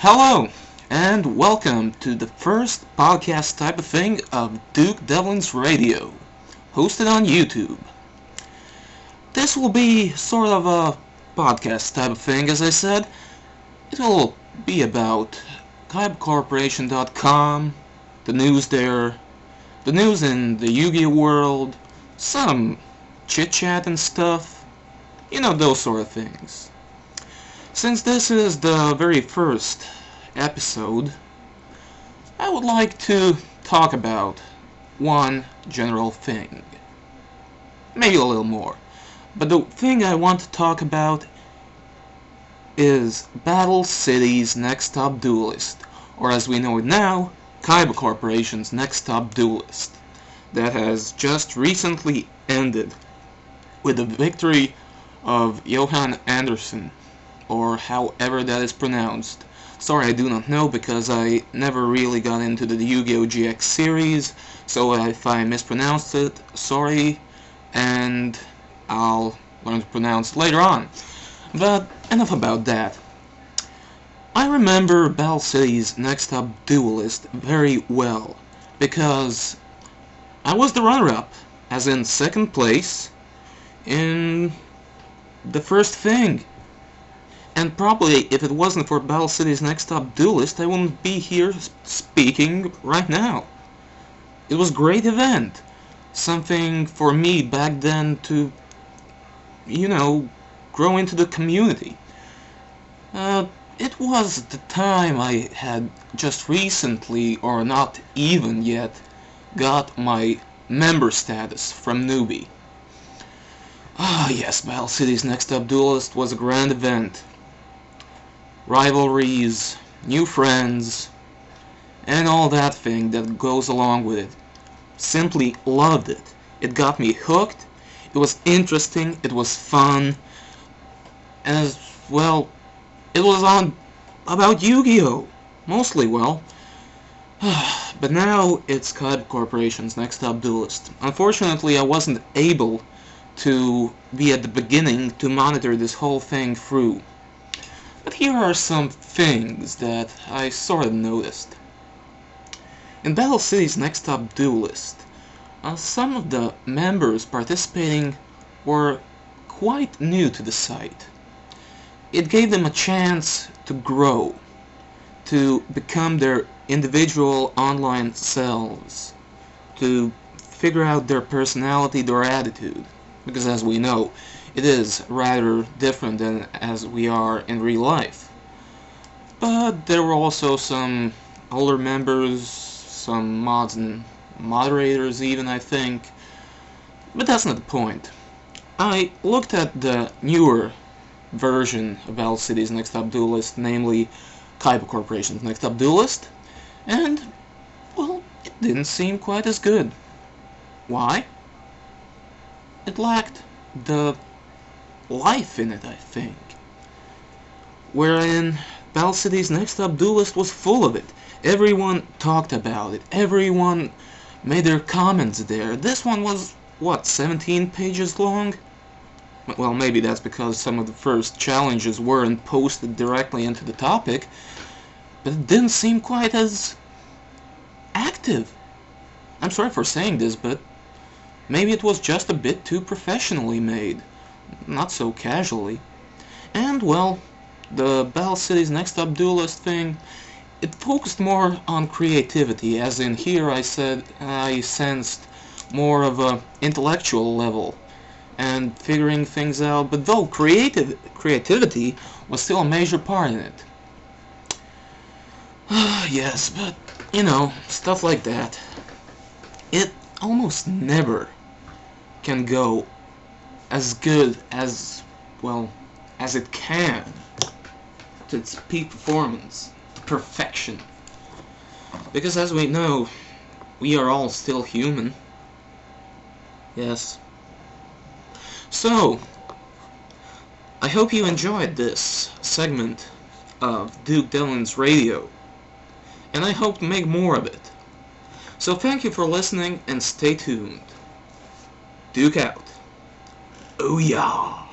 Hello, and welcome to the first podcast type of thing of Duke Devlin's Radio, hosted on YouTube. This will be sort of a podcast type of thing, as I said. It will be about KaibaCorporation.com, the news there, the news in the Yu-Gi-Oh world, some chit-chat and stuff, those sort of things. Since this is the very first episode, I would like to talk about one general thing. Maybe a little more. But the thing I want to talk about is Battle City's Next Top Duelist, or as we know it now, Kaiba Corporation's Next Top Duelist, that has just recently ended with the victory of Johan Anderson, or however that is pronounced. Sorry, I do not know, because I never really got into the Yu-Gi-Oh! GX series, so if I mispronounced it, sorry, and I'll learn to pronounce later on. But enough about that. I remember Battle City's Next Top Duelist very well, because I was the runner-up, as in second place, in the first thing. And probably, if it wasn't for Battle City's Next Top Duelist, I wouldn't be here speaking right now. It was a great event. Something for me back then to, grow into the community. It was the time I had just recently, or not even yet, got my member status from Newbie. Ah yes, Battle City's Next Top Duelist was a grand event. Rivalries, new friends, and all that thing that goes along with it. Simply loved it. It got me hooked, it was interesting, it was fun, and as well, it was about Yu-Gi-Oh! Mostly, well. But now it's Kaiba Corporation's Next Top Duelist. Unfortunately, I wasn't able to be at the beginning to monitor this whole thing through. But here are some things that I sort of noticed. In Battle City's Next Top Duelist, some of the members participating were quite new to the site. It gave them a chance to grow, to become their individual online selves, to figure out their personality, their attitude, because as we know, it is rather different than as we are in real life. But there were also some older members, some mods and moderators even, I think. But that's not the point. I looked at the newer version of Battle City's Next Top Duelist, namely Kaiba Corporation's Next Top Duelist, and, well, it didn't seem quite as good. Why? It lacked the life in it, I think. Wherein Battle City's Next Top Duelist was full of it. Everyone talked about it. Everyone made their comments there. This one was, 17 pages long? Well, maybe that's because some of the first challenges weren't posted directly into the topic, but it didn't seem quite as active. I'm sorry for saying this, but maybe it was just a bit too professionally made, not so casually. And, well, the Battle City's Next Top Duelist thing, it focused more on creativity, as in here I sensed more of a intellectual level and figuring things out, but though creativity was still a major part in it. Yes, but, stuff like that, it almost never can go as good as, as it can to its peak performance, to perfection. Because as we know, we are all still human. Yes. So, I hope you enjoyed this segment of Duke Devlin's Radio, and I hope to make more of it. So thank you for listening, and stay tuned. Duke out. Oh yeah.